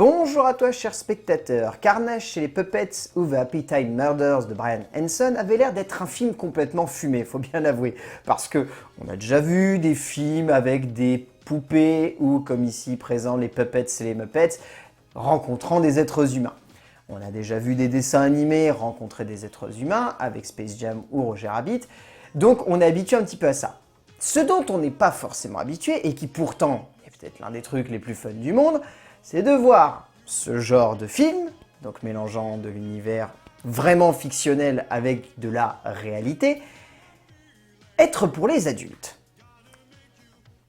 Bonjour à toi cher spectateur. Carnage chez les Puppets ou The Happy Time Murders de Brian Henson avait l'air d'être un film complètement fumé, faut bien l'avouer. Parce que on a déjà vu des films avec des poupées ou comme ici présent les Puppets et les Muppets rencontrant des êtres humains. On a déjà vu des dessins animés rencontrer des êtres humains avec Space Jam ou Roger Rabbit. Donc on est habitué un petit peu à ça. Ce dont on n'est pas forcément habitué et qui pourtant est peut-être l'un des trucs les plus fun du monde, c'est de voir ce genre de film, donc mélangeant de l'univers vraiment fictionnel avec de la réalité, être pour les adultes.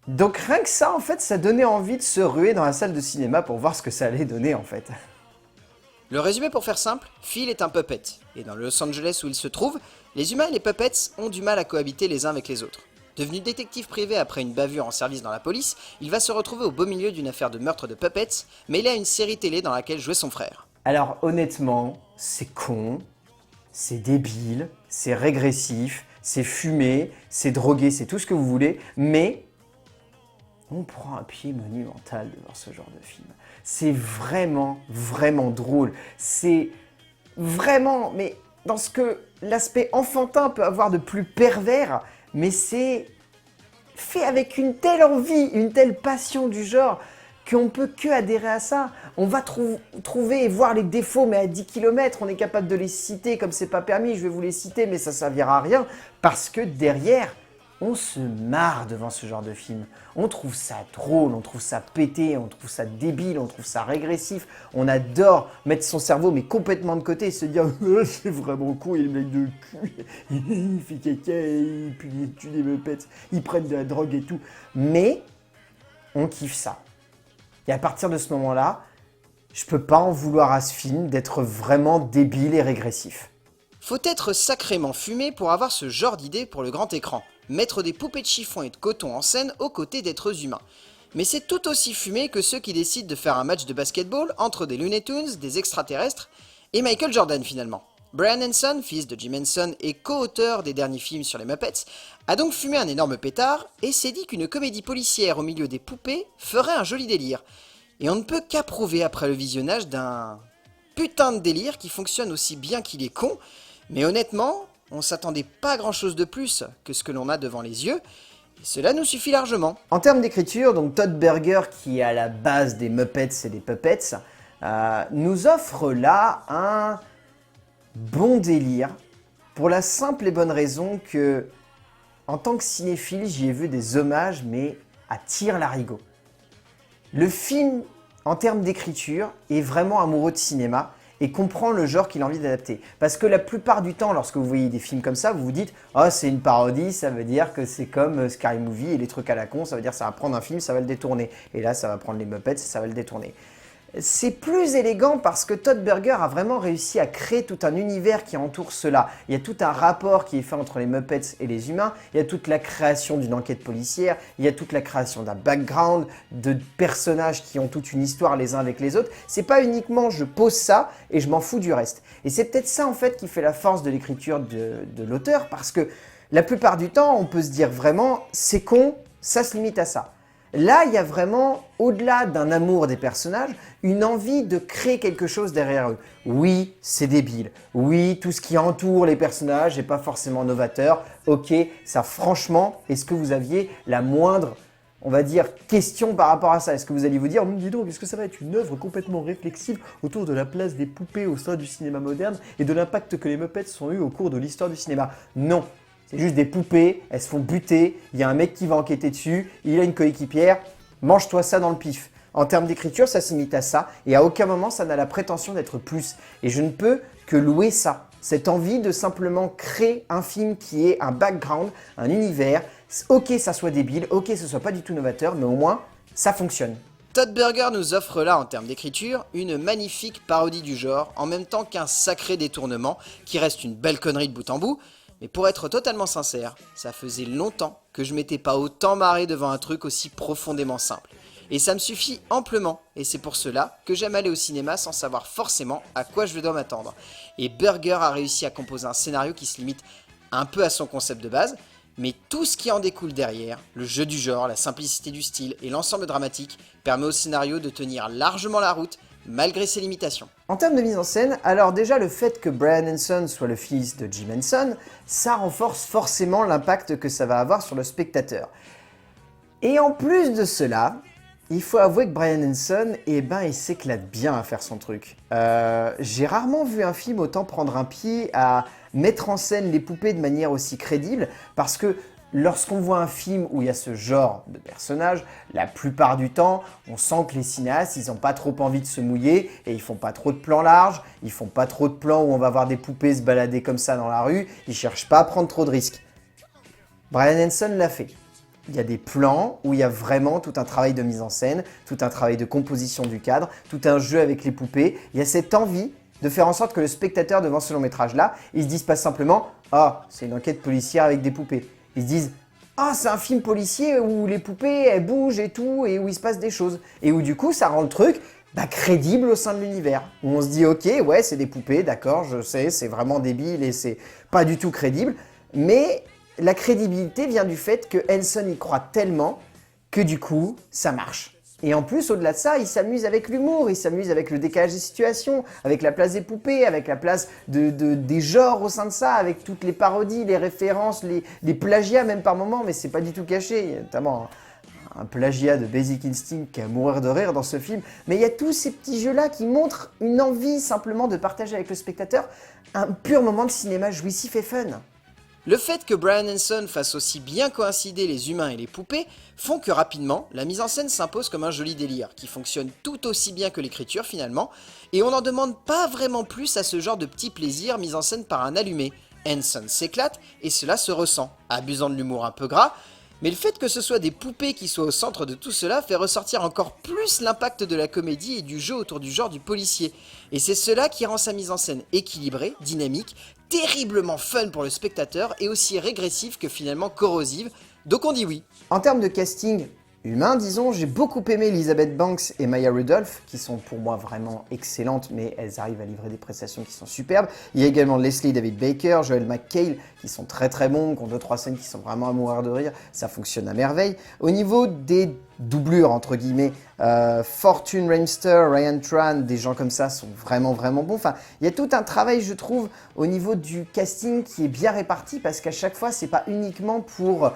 Donc rien que ça, en fait, ça donnait envie de se ruer dans la salle de cinéma pour voir ce que ça allait donner, en fait. Le résumé pour faire simple, Phil est un puppet, et dans le Los Angeles où il se trouve, les humains et les puppets ont du mal à cohabiter les uns avec les autres. Devenu détective privé après une bavure en service dans la police, il va se retrouver au beau milieu d'une affaire de meurtre de puppets, mêlée à une série télé dans laquelle jouait son frère. Alors honnêtement, c'est con, c'est débile, c'est régressif, c'est fumé, c'est drogué, c'est tout ce que vous voulez, mais on prend un pied monumental de voir ce genre de film. C'est vraiment, vraiment drôle. C'est vraiment, mais dans ce que l'aspect enfantin peut avoir de plus pervers, mais c'est fait avec une telle envie, une telle passion du genre, qu'on ne peut que adhérer à ça. On va trouver et voir les défauts, mais à 10 km, on est capable de les citer, comme c'est pas permis, je vais vous les citer, mais ça ne servira à rien, parce que derrière, on se marre devant ce genre de film. On trouve ça drôle, on trouve ça pété, on trouve ça débile, on trouve ça régressif. On adore mettre son cerveau mais complètement de côté et se dire « c'est vraiment con, il est mec de cul, il fait caca, et puis il tue des meupets, ils prennent de la drogue et tout. » Mais on kiffe ça. Et à partir de ce moment-là, je peux pas en vouloir à ce film d'être vraiment débile et régressif. Faut être sacrément fumé pour avoir ce genre d'idée pour le grand écran. Mettre des poupées de chiffon et de coton en scène aux côtés d'êtres humains. Mais c'est tout aussi fumé que ceux qui décident de faire un match de basketball entre des Looney Tunes, des extraterrestres et Michael Jordan finalement. Brian Henson, fils de Jim Henson et co-auteur des derniers films sur les Muppets, a donc fumé un énorme pétard et s'est dit qu'une comédie policière au milieu des poupées ferait un joli délire. Et on ne peut qu'approuver après le visionnage d'un putain de délire qui fonctionne aussi bien qu'il est con, mais honnêtement, on s'attendait pas à grand chose de plus que ce que l'on a devant les yeux, et cela nous suffit largement. En termes d'écriture, donc Todd Berger, qui est à la base des Muppets et des Puppets, nous offre là un bon délire, pour la simple et bonne raison que, en tant que cinéphile, j'y ai vu des hommages, mais à tire-larigot. Le film, en termes d'écriture, est vraiment amoureux de cinéma, et comprend le genre qu'il a envie d'adapter. Parce que la plupart du temps, lorsque vous voyez des films comme ça, vous vous dites « Oh, c'est une parodie, ça veut dire que c'est comme Scary Movie et les trucs à la con, ça veut dire que ça va prendre un film, ça va le détourner. Et là, ça va prendre les Muppets et ça va le détourner. » C'est plus élégant parce que Todd Berger a vraiment réussi à créer tout un univers qui entoure cela. Il y a tout un rapport qui est fait entre les Muppets et les humains, il y a toute la création d'une enquête policière, il y a toute la création d'un background, de personnages qui ont toute une histoire les uns avec les autres. C'est pas uniquement je pose ça et je m'en fous du reste. Et c'est peut-être ça en fait qui fait la force de l'écriture de l'auteur, parce que la plupart du temps on peut se dire vraiment c'est con, ça se limite à ça. Là, il y a vraiment, au-delà d'un amour des personnages, une envie de créer quelque chose derrière eux. Oui, c'est débile. Oui, tout ce qui entoure les personnages n'est pas forcément novateur. Ok, ça franchement, est-ce que vous aviez la moindre, on va dire, question par rapport à ça? Est-ce que vous alliez vous dire, dis donc, est-ce que ça va être une œuvre complètement réflexive autour de la place des poupées au sein du cinéma moderne et de l'impact que les Muppets ont eu au cours de l'histoire du cinéma? Non. C'est juste des poupées, elles se font buter, il y a un mec qui va enquêter dessus, il a une coéquipière, mange-toi ça dans le pif. En termes d'écriture, ça s'imite à ça, et à aucun moment ça n'a la prétention d'être plus. Et je ne peux que louer ça, cette envie de simplement créer un film qui ait un background, un univers. Ok, ça soit débile, ok, ce soit pas du tout novateur, mais au moins, ça fonctionne. Todd Berger nous offre là, en termes d'écriture, une magnifique parodie du genre, en même temps qu'un sacré détournement, qui reste une belle connerie de bout en bout. Mais pour être totalement sincère, ça faisait longtemps que je m'étais pas autant marré devant un truc aussi profondément simple. Et ça me suffit amplement, et c'est pour cela que j'aime aller au cinéma sans savoir forcément à quoi je dois m'attendre. Et Berger a réussi à composer un scénario qui se limite un peu à son concept de base, mais tout ce qui en découle derrière, le jeu du genre, la simplicité du style et l'ensemble dramatique, permet au scénario de tenir largement la route, malgré ses limitations. En termes de mise en scène, alors déjà le fait que Brian Henson soit le fils de Jim Henson, ça renforce forcément l'impact que ça va avoir sur le spectateur. Et en plus de cela, il faut avouer que Brian Henson, il s'éclate bien à faire son truc. J'ai rarement vu un film autant prendre un pied à mettre en scène les poupées de manière aussi crédible, parce que lorsqu'on voit un film où il y a ce genre de personnage, la plupart du temps, on sent que les cinéastes, ils n'ont pas trop envie de se mouiller et ils font pas trop de plans larges, ils font pas trop de plans où on va voir des poupées se balader comme ça dans la rue, ils cherchent pas à prendre trop de risques. Brian Henson l'a fait. Il y a des plans où il y a vraiment tout un travail de mise en scène, tout un travail de composition du cadre, tout un jeu avec les poupées. Il y a cette envie de faire en sorte que le spectateur devant ce long métrage-là, il se dise pas simplement « Ah, c'est une enquête policière avec des poupées ». Ils se disent « Ah, c'est un film policier où les poupées, elles bougent et tout, et où il se passe des choses. » Et où du coup, ça rend le truc crédible au sein de l'univers. Où on se dit « Ok, ouais, c'est des poupées, d'accord, je sais, c'est vraiment débile et c'est pas du tout crédible. » Mais la crédibilité vient du fait que Henson y croit tellement que du coup, ça marche. Et en plus, au-delà de ça, il s'amuse avec l'humour, il s'amuse avec le décalage des situations, avec la place des poupées, avec la place des genres au sein de ça, avec toutes les parodies, les références, les plagiats même par moments, mais c'est pas du tout caché. Il y a notamment un plagiat de Basic Instinct qui est à mourir de rire dans ce film. Mais il y a tous ces petits jeux-là qui montrent une envie simplement de partager avec le spectateur un pur moment de cinéma jouissif et fun. Le fait que Brian Henson fasse aussi bien coïncider les humains et les poupées font que rapidement, la mise en scène s'impose comme un joli délire, qui fonctionne tout aussi bien que l'écriture finalement, et on n'en demande pas vraiment plus à ce genre de petits plaisirs mis en scène par un allumé. Henson s'éclate, et cela se ressent, abusant de l'humour un peu gras, mais le fait que ce soit des poupées qui soient au centre de tout cela fait ressortir encore plus l'impact de la comédie et du jeu autour du genre du policier. Et c'est cela qui rend sa mise en scène équilibrée, dynamique, terriblement fun pour le spectateur et aussi régressive que finalement corrosive, donc on dit oui. En termes de casting humain, disons, j'ai beaucoup aimé Elizabeth Banks et Maya Rudolph, qui sont pour moi vraiment excellentes, mais elles arrivent à livrer des prestations qui sont superbes. Il y a également Leslie David Baker, Joel McHale, qui sont très très bons, qui ont 2-3 scènes qui sont vraiment à mourir de rire, ça fonctionne à merveille. Au niveau des doublures, entre guillemets, Fortune Reimster, Ryan Tran, des gens comme ça sont vraiment vraiment bons. Enfin, il y a tout un travail, je trouve, au niveau du casting qui est bien réparti, parce qu'à chaque fois, c'est pas uniquement pour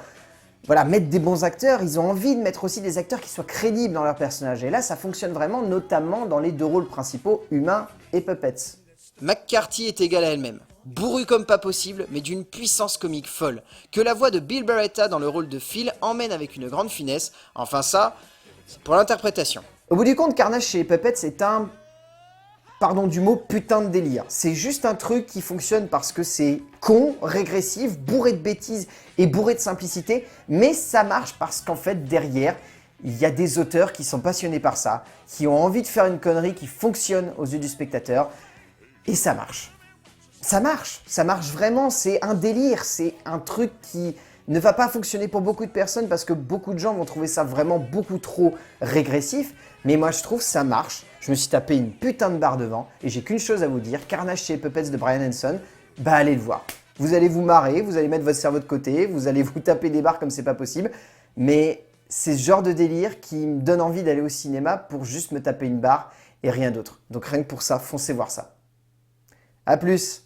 mettre des bons acteurs, ils ont envie de mettre aussi des acteurs qui soient crédibles dans leur personnage. Et là, ça fonctionne vraiment, notamment dans les deux rôles principaux, humains et puppets. McCarthy est égale à elle-même. Bourrue comme pas possible, mais d'une puissance comique folle, que la voix de Bill Beretta dans le rôle de Phil emmène avec une grande finesse. Enfin ça, c'est pour l'interprétation. Au bout du compte, Carnage chez les Puppets, c'est un, pardon du mot, putain de délire. C'est juste un truc qui fonctionne parce que c'est con, régressif, bourré de bêtises et bourré de simplicité, mais ça marche parce qu'en fait, derrière, il y a des auteurs qui sont passionnés par ça, qui ont envie de faire une connerie qui fonctionne aux yeux du spectateur, et ça marche. Ça marche vraiment, c'est un délire, c'est un truc qui ne va pas fonctionner pour beaucoup de personnes parce que beaucoup de gens vont trouver ça vraiment beaucoup trop régressif, mais moi je trouve ça marche. Je me suis tapé une putain de barre devant et j'ai qu'une chose à vous dire, Carnage chez les Puppets de Brian Henson, allez le voir. Vous allez vous marrer, vous allez mettre votre cerveau de côté, vous allez vous taper des barres comme c'est pas possible, mais c'est ce genre de délire qui me donne envie d'aller au cinéma pour juste me taper une barre et rien d'autre. Donc rien que pour ça, foncez voir ça. A plus!